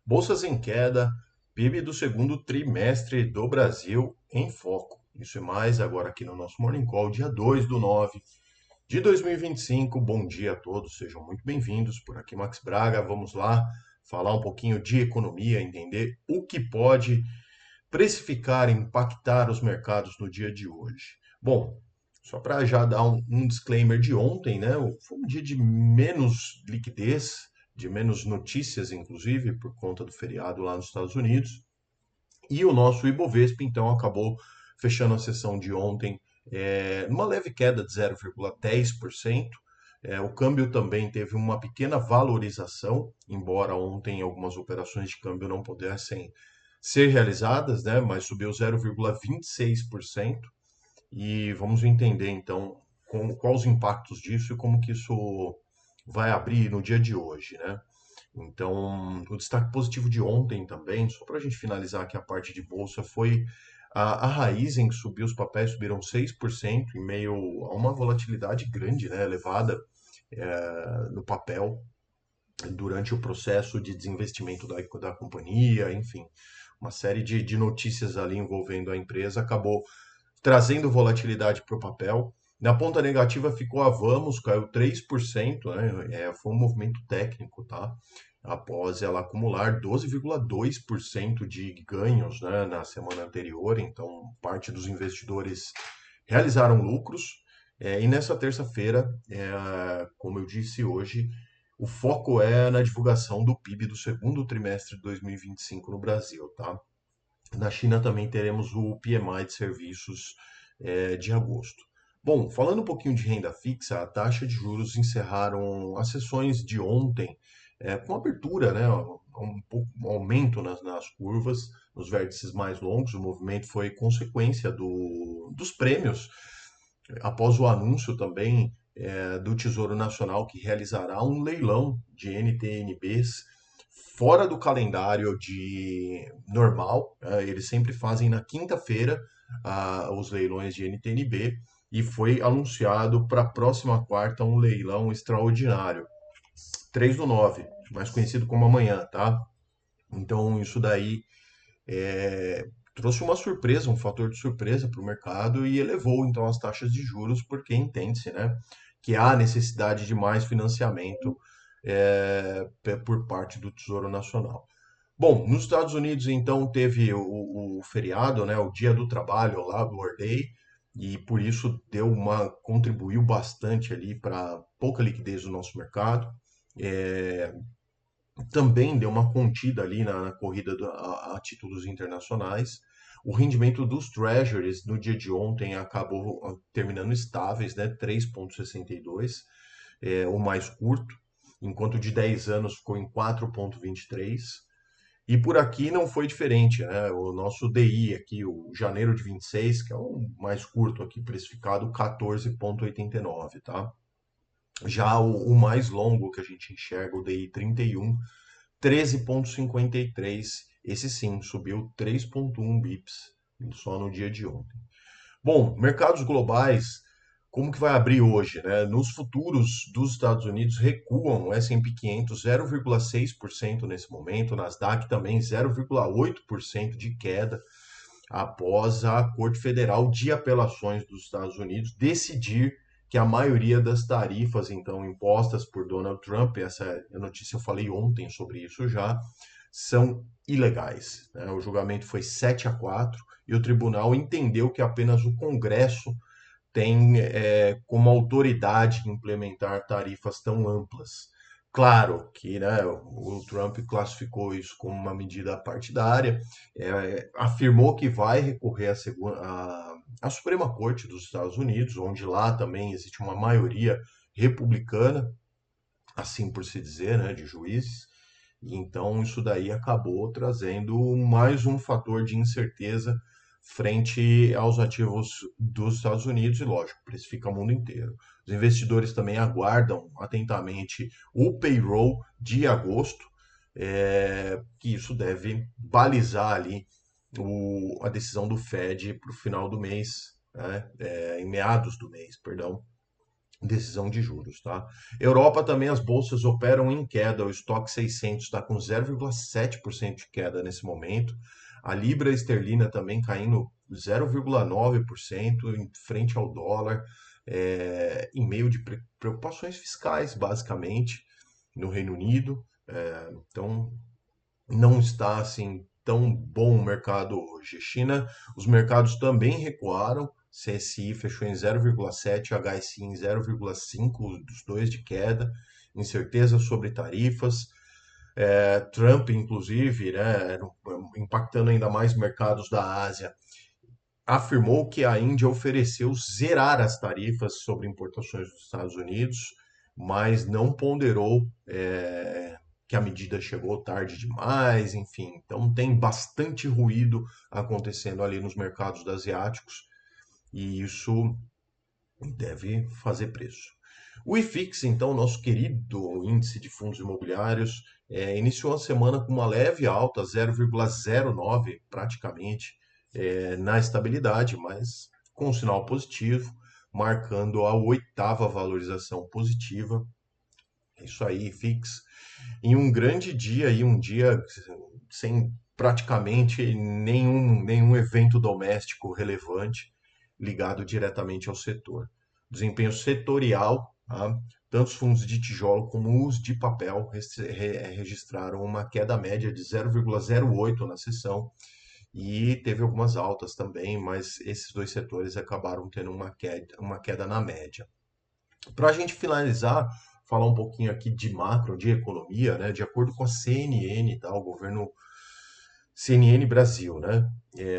Bolsas em queda, PIB do segundo trimestre do Brasil em foco. Isso e mais agora aqui no nosso Morning Call, dia 2/9 de 2025. Bom dia a todos, sejam muito bem-vindos. Por aqui, Max Braga. Vamos lá falar um pouquinho de economia, entender o que pode precificar, impactar os mercados no dia de hoje. Bom, só para já dar um disclaimer de ontem, né? Foi um dia de menos liquidez, de menos notícias, inclusive, por conta do feriado lá nos Estados Unidos. E o nosso Ibovespa, então, acabou fechando a sessão de ontem numa leve queda de 0,10%. O câmbio também teve uma pequena valorização, embora ontem algumas operações de câmbio não pudessem ser realizadas, né, mas subiu 0,26%. E vamos entender então quais os impactos disso e como que isso vai abrir no dia de hoje, né? Então, o destaque positivo de ontem também, só para a gente finalizar aqui a parte de bolsa, foi a Raizen, que subiu, os papéis subiram 6% em meio a uma volatilidade grande, né, elevada no papel durante o processo de desinvestimento da companhia, enfim, uma série de notícias ali envolvendo a empresa acabou trazendo volatilidade para o papel. Na ponta negativa ficou a Vamos, caiu 3%, né? Foi um movimento técnico, tá? Após ela acumular 12,2% de ganhos, né, na semana anterior, então parte dos investidores realizaram lucros. E nessa terça-feira, como eu disse hoje, o foco é na divulgação do PIB do segundo trimestre de 2025 no Brasil, tá? Na China também teremos o PMI de serviços de agosto. Bom, falando um pouquinho de renda fixa, a taxa de juros encerraram as sessões de ontem com abertura, né, um aumento nas curvas, nos vértices mais longos. O movimento foi consequência dos prêmios, após o anúncio também do Tesouro Nacional que realizará um leilão de NTN-Bs fora do calendário de normal. Eles sempre fazem na quinta-feira os leilões de NTN-B e foi anunciado para a próxima quarta um leilão extraordinário, 3/9, mais conhecido como amanhã, tá? Então isso daí trouxe uma surpresa, um fator de surpresa para o mercado e elevou então as taxas de juros, porque entende-se, né, que há necessidade de mais financiamento por parte do Tesouro Nacional. Bom, nos Estados Unidos então teve o feriado, né, o Dia do Trabalho, o Labor Day, e por isso contribuiu bastante ali para pouca liquidez do nosso mercado. É, Também deu uma contida ali na corrida a títulos internacionais. O rendimento dos Treasuries no dia de ontem acabou terminando estáveis, né? 3,62, o mais curto, enquanto o de 10 anos ficou em 4,23. E por aqui não foi diferente, né? O nosso DI aqui, o janeiro de 26, que é o mais curto aqui, precificado 14,89, tá? Já o mais longo que a gente enxerga, o DI 31, 13,53. Esse sim, subiu 3,1 bips só no dia de ontem. Bom, mercados globais, como que vai abrir hoje, né? Nos futuros dos Estados Unidos recuam, o S&P 500 0,6% nesse momento, o Nasdaq também 0,8% de queda após a Corte Federal de Apelações dos Estados Unidos decidir que a maioria das tarifas então impostas por Donald Trump, essa notícia eu falei ontem sobre isso já, são ilegais, né? O julgamento foi 7-4 e o tribunal entendeu que apenas o Congresso tem como autoridade implementar tarifas tão amplas. Claro que, né, o Trump classificou isso como uma medida partidária, afirmou que vai recorrer à Suprema Corte dos Estados Unidos, onde lá também existe uma maioria republicana, assim por se dizer, né, de juízes. E então isso daí acabou trazendo mais um fator de incerteza frente aos ativos dos Estados Unidos e, lógico, precifica o mundo inteiro. Os investidores também aguardam atentamente o payroll de agosto, que isso deve balizar ali a decisão do Fed para o final do mês, né, em meados do mês, perdão. decisão de juros, tá? Europa também as bolsas operam em queda, o estoque 600 está com 0,7% de queda nesse momento. A libra esterlina também caindo 0,9% em frente ao dólar, em meio de preocupações fiscais, basicamente, no Reino Unido. Então, não está assim tão bom o mercado hoje. China, os mercados também recuaram. CSI fechou em 0,7, HSI em 0,5, os dois de queda, incerteza sobre tarifas. Trump, inclusive, né, impactando ainda mais mercados da Ásia, afirmou que a Índia ofereceu zerar as tarifas sobre importações dos Estados Unidos, mas não ponderou que a medida chegou tarde demais, enfim. Então tem bastante ruído acontecendo ali nos mercados asiáticos e isso deve fazer preço. O IFIX, então, nosso querido índice de fundos imobiliários, iniciou a semana com uma leve alta, 0,09 praticamente, na estabilidade, mas com um sinal positivo, marcando a oitava valorização positiva. É isso aí, IFIX. Em um grande dia, e um dia sem praticamente nenhum evento doméstico relevante ligado diretamente ao setor. Desempenho setorial, tá? Tanto os fundos de tijolo como os de papel registraram uma queda média de 0,08 na sessão e teve algumas altas também, mas esses dois setores acabaram tendo uma queda na média. Para a gente finalizar, falar um pouquinho aqui de macro, de economia, né? De acordo com a CNN, tá? O governo CNN Brasil, né?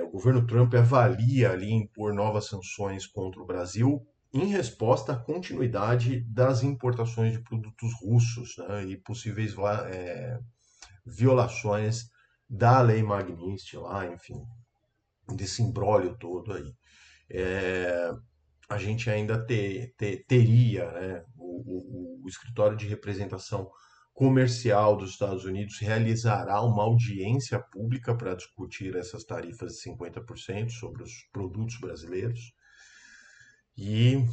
O governo Trump avalia ali impor novas sanções contra o Brasil em resposta à continuidade das importações de produtos russos, né? E possíveis violações da lei Magnitsky lá, enfim, desse imbróglio todo aí. É, a gente ainda teria, né, o escritório de representação comercial dos Estados Unidos realizará uma audiência pública para discutir essas tarifas de 50% sobre os produtos brasileiros. E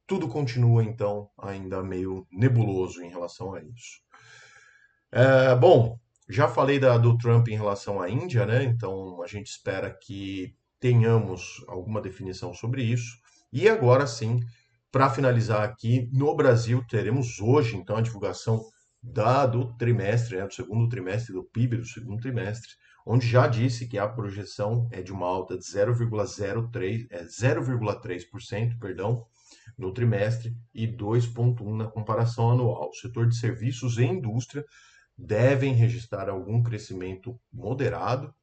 tudo continua, então, ainda meio nebuloso em relação a isso. Bom, já falei do Trump em relação à Índia, né? Então a gente espera que tenhamos alguma definição sobre isso. E agora sim, para finalizar aqui, no Brasil teremos hoje então a divulgação do trimestre, né, do segundo trimestre do PIB do segundo trimestre, onde já disse que a projeção é de uma alta de 0,3%, perdão, no trimestre e 2,1% na comparação anual. O setor de serviços e indústria devem registrar algum crescimento moderado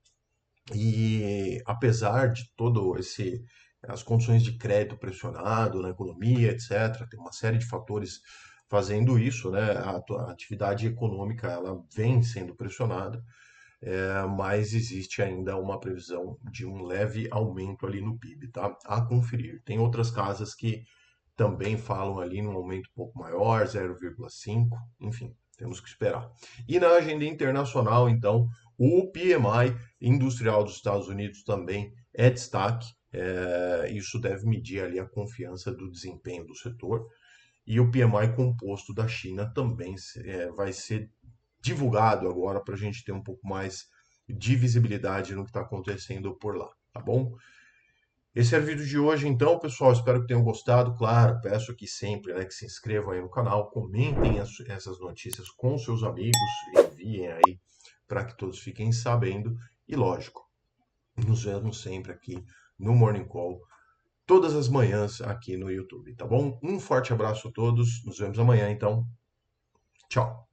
e apesar de todo esse as condições de crédito pressionado na economia, etc, tem uma série de fatores fazendo isso, né? A atividade econômica ela vem sendo pressionada, mas existe ainda uma previsão de um leve aumento ali no PIB, tá? A conferir. Tem outras casas que também falam ali num aumento um pouco maior, 0,5, enfim, temos que esperar. E na agenda internacional, então, o PMI industrial dos Estados Unidos também é destaque. Isso deve medir ali a confiança do desempenho do setor. E o PMI composto da China também vai ser divulgado agora para a gente ter um pouco mais de visibilidade no que está acontecendo por lá, tá bom? Esse era o vídeo de hoje, então, pessoal. Espero que tenham gostado. Claro, peço aqui sempre, né, que se inscrevam aí no canal, comentem essas notícias com seus amigos, enviem aí para que todos fiquem sabendo. E lógico, nos vemos sempre aqui no Morning Call, todas as manhãs aqui no YouTube, tá bom? Um forte abraço a todos. Nos vemos amanhã, então. Tchau.